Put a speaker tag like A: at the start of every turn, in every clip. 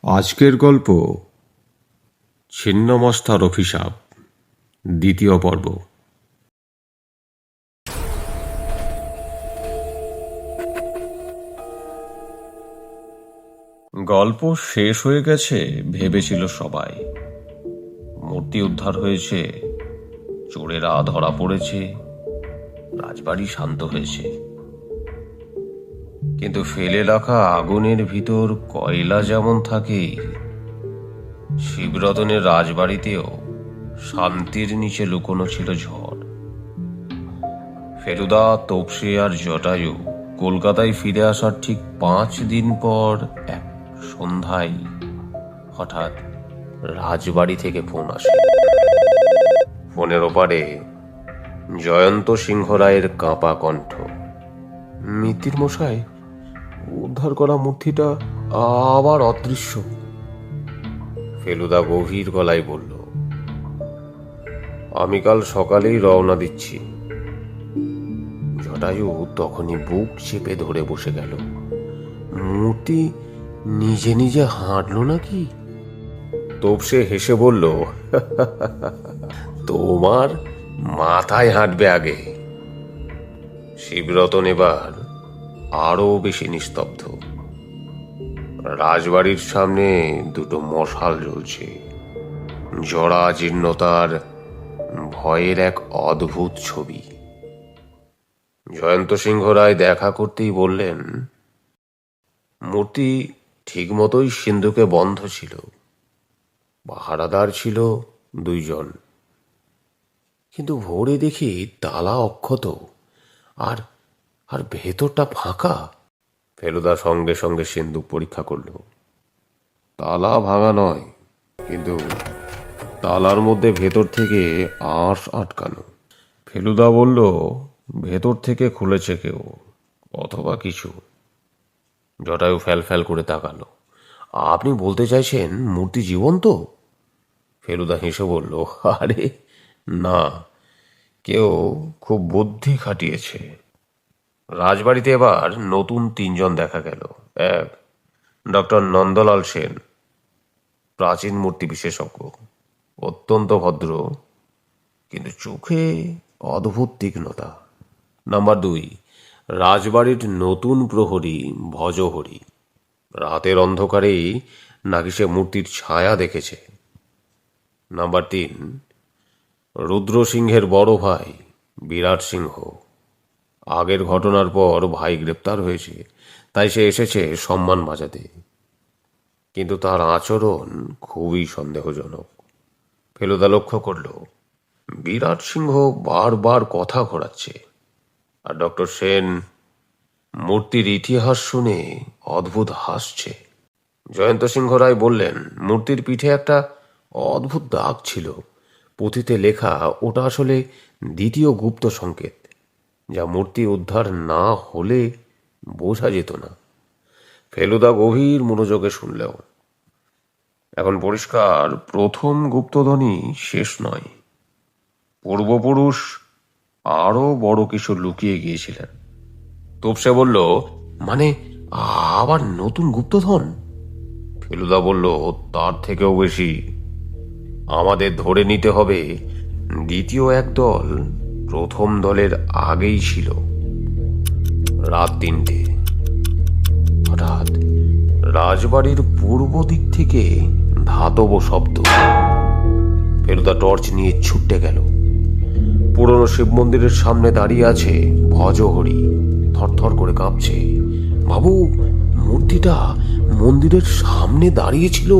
A: আজকের গল্প ছিন্নমস্তার অভিশাপ, দ্বিতীয় পর্ব। গল্প শেষ হয়ে গেছে ভেবেছিল সবাই। মূর্তি উদ্ধার হয়েছে, চোরেরা ধরা পড়েছে, রাজবাড়ি শান্ত হয়েছে। কিন্তু ফেলে রাখা আগুনের ভিতর কয়লা যেমন থাকে, শিবরতনের রাজবাড়িতেও শান্তির নিচে লুকোনো ছিল ঝড়। ফেলুদা, তোপসে আর জটায়ু কলকাতায় ফিরে আসার ঠিক 5 দিন পর এক সন্ধ্যায় হঠাৎ রাজবাড়ি থেকে ফোন আসে। ফোনের ওপারে জয়ন্ত সিংহ রায়ের কাঁপা কণ্ঠ। মিত্তির মশাই, উদ্ধার করা মূর্তিটা আবার অদৃশ্য। ফেলুদা গভীর গলায় বলল, আমি কাল সকালেই রওনা দিচ্ছি। জটায়ু তখনই বুক চেপে ধরে বসে গেল। মূর্তি নিজে নিজে হাঁটলো নাকি? তোপসে হেসে বলল, তোমার মাথায় হাঁটবে আগে। শিবরতন এবার আরো বেশি নিস্তব্ধ। রাজবাড়ির সামনে দুটো মশাল জ্বলছে, জরা জীর্ণতার ভয়ের এক অদ্ভুত ছবি। জয়ন্ত সিংহ রায় দেখা করতেই বললেন, মূর্তি ঠিক মতোই সিন্ধুকে বন্ধ ছিল, পাহারাদার ছিল 2 জন। কিন্তু ভোরে দেখি তালা অক্ষত, আর আর ভেতরটা ফাঁকা। ফেলুদা সঙ্গে সঙ্গে সিন্ধুক পরীক্ষা করল। তালা ভাঙা নয়, কিন্তু তালার মধ্যে ভেতর থেকে আঁশ আটকানো। ফেলুদা বলল, ভেতর থেকে খুলেছে কেউ, অথবা কিছু। জটায়ু ফ্যাল ফ্যাল করে তাকালো। আপনি বলতে চাইছেন মূর্তি জীবন্ত? ফেলুদা হেসে বলল, আরে না, কেউ খুব বুদ্ধি খাটিয়েছে। রাজবাড়িতে এবার নতুন 3 জন দেখা গেল। এক, ডক্টর নন্দলাল সেন, প্রাচীন মূর্তি বিশেষজ্ঞ, অত্যন্ত ভদ্র, কিন্তু চোখে অদ্ভুত তীক্ষ্ণতা। নাম্বার 2, রাজবাড়ির নতুন প্রহরী ভজহরি। রাতের অন্ধকারেই নাকি সে মূর্তির ছায়া দেখেছে। নাম্বার 3, রুদ্র সিংহের বড় ভাই বিরাট সিংহ। আগের ঘটনার পর ভাই গ্রেপ্তার হয়েছে, তাই সে এসেছে সম্মান বাঁচাতে। কিন্তু তার আচরণ খুবই সন্দেহজনক। ফেলুদা লক্ষ্য করল, বিরাট সিংহ বারবার কথা ঘোরাচ্ছে, আর ডক্টর সেন মূর্তির ইতিহাস শুনে অদ্ভুত হাসছে। জয়ন্ত সিংহ রায় বললেন, মূর্তির পিঠে একটা অদ্ভুত দাগ ছিল, পুঁথিতে লেখা ওটা আসলে দ্বিতীয় গুপ্ত সংকেত, যা মূর্তি উদ্ধার না হলে বোঝা যেত না। ফেলুদা গভীর মনোযোগে শুনলেও এখন পরিষ্কার, প্রথম গুপ্তধনী শেষ নয়। পূর্বপুরুষ আরো বড় কিছু লুকিয়ে গিয়েছিলেন। তোপসে বলল, মানে আবার নতুন গুপ্তধন? ফেলুদা বলল, তার থেকেও বেশি। আমাদের ধরে নিতে হবে দ্বিতীয় এক দল প্রথম দলের আগেই ছিল। রাত 3টে হঠাৎ রাজবাড়ির পূর্ব দিক থেকে ধাতব শব্দ। ফেলুদা টর্চ নিয়ে ছুটে গেল। পুরনো শিব মন্দিরের সামনে দাঁড়িয়ে আছে ভজহরি, থরথর করে কাঁপছে। বাবু, মূর্তিটা মন্দিরের সামনে দাঁড়িয়েছিল।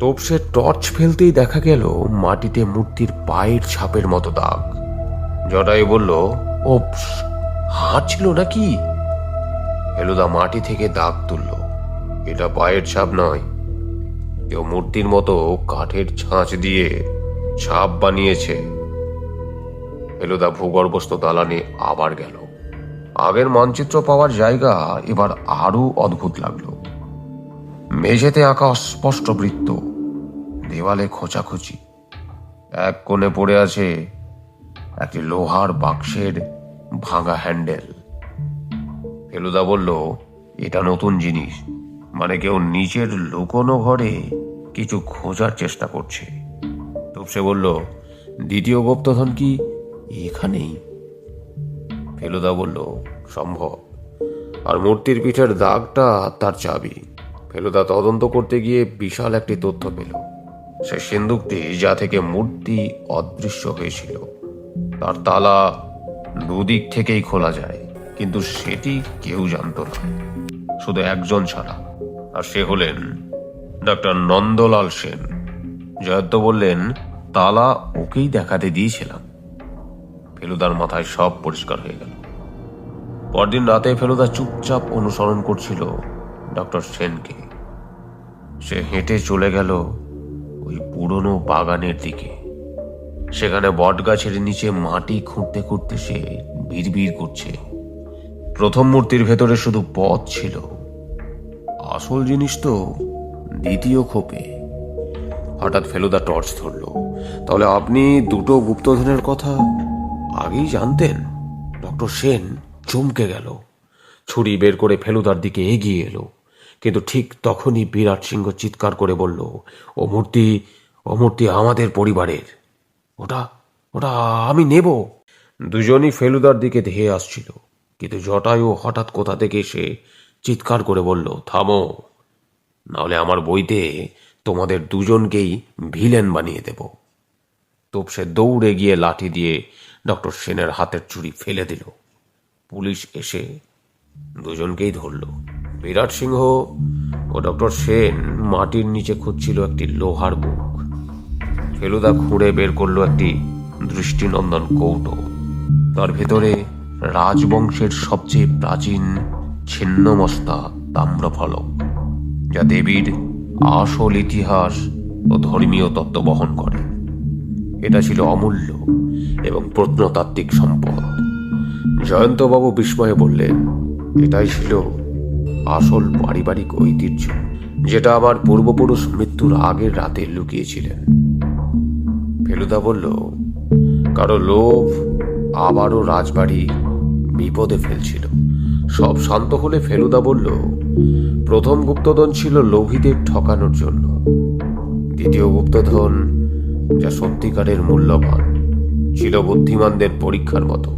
A: তোপসে টর্চ ফেলতেই দেখা গেল মাটিতে মূর্তির পায়ের ছাপের মতো দাগ। জটায়ু বলল, ও হাঁটছিল নাকি? ফেলুদা মাটি থেকে দাগ তুলল। এটা পায়ের ছাপ নয়, কেউ মূর্তির মতো কাঠের ছাঁচ দিয়ে ছাপ বানিয়েছে। ফেলুদা ভূগর্ভস্থ দালানে আবার গেল। আগের মানচিত্র পাওয়ার জায়গা এবার আরো অদ্ভুত লাগলো। মেঝেতে আঁকা অস্পষ্ট বৃত্ত, দেওয়ালে খোঁচাখুচি। এক কোণে পড়ে আছে একটি লোহার বাক্সের ভাঙা হ্যান্ডেল। ফেলুদা বলল, এটা নতুন জিনিস, মানে কেউ নিজের লুকোনো ঘরে কিছু খোঁজার চেষ্টা করছে। তোপসে বলল, দ্বিতীয় গুপ্তধন কি এখানেই? ফেলুদা বলল, সম্ভব। আর মূর্তির পিঠের দাগটা তার চাবি। ফেলুদা তদন্ত করতে গিয়ে বিশাল একটি তথ্য পেল। সে সিন্দুকটি যা থেকে মূর্তি অদৃশ্য হয়েছিল তার তালা দুদিক থেকেই খোলা যায়, কিন্তু সেটি কেউ জানত না, শুধু একজন ছাড়া। আর সে হলেন ডক্টর নন্দলাল সেন। জয়ন্ত বললেন, তালা ওকেই দেখাতে দিয়েছিলাম। ফেলুদার মাথায় সব পরিষ্কার হয়ে গেল। পরদিন রাতে ফেলুদা চুপচাপ অনুসরণ করছিল ডক্টর সেনকে। সে হেঁটে চলে গেল ওই পুরনো বাগানের দিকে। সেখানে বটগাছের নিচে মাটি খুঁড়তে খুঁড়তে সে বিড়বিড় করছে। প্রথম মূর্তির ভেতরে শুধু পথ ছিল, আসল জিনিস তো দ্বিতীয় খোপে। হঠাৎ ফেলুদা টর্চ ধরল। তাহলে আপনি দুটো গুপ্তধনের কথা আগেই জানতেন? ডক্টর সেন চমকে গেল। ছুরি বের করে ফেলুদার দিকে এগিয়ে এলো, কিন্তু ঠিক তখনই বিরাট সিংহ চিৎকার করে বলল, ও মূর্তি আমাদের পরিবারের। ওটা ওটা আমি নেব। দুজনই ফেলুদার দিকে ধেয়ে আসছিল, কিন্তু জটায়ু হঠাৎ কোথা থেকে এসে চিৎকার করে বলল, থামো, নাহলে আমার বইতে তোমাদের দুজনকেই ভিলেন বানিয়ে দেব। তোপসে দৌড়ে গিয়ে লাঠি দিয়ে ডক্টর সেনের হাতের চুড়ি ফেলে দিল। পুলিশ এসে দুজনকেই ধরল। বিরাট সিংহ ও ডক্টর সেন মাটির নিচে খুঁজছিল একটি লোহার বুক। ফেলুদা খুঁড়ে বের করলো একটি দৃষ্টিনন্দন কৌটো। তার ভেতরে রাজবংশের সবচেয়ে প্রাচীন ছিন্নমস্তা তাম্রফলক, যা দেবীর আসল ইতিহাস ও ধর্মীয় তত্ত্ব বহন করে। এটা ছিল অমূল্য এবং প্রত্নতাত্ত্বিক সম্পদ। জয়ন্তবাবু বিস্ময়ে বললেন, এটাই ছিল আসল পারিবারিক ঐতিহ্য, যেটা আমার পূর্বপুরুষ মৃত্যুর আগের রাতে লুকিয়েছিলেন। ফেলুদা বলল, কারো লোভ আবারও রাজবাড়ি বিপদে ফেলছিল। সব শান্ত হলে ফেলুদা বলল, প্রথম গুপ্তধন ছিল লোভীদের ঠকানোর জন্য। দ্বিতীয় গুপ্তধন, যা সত্যিকারের মূল্যবান, ছিল বুদ্ধিমানদের পরীক্ষার মতো।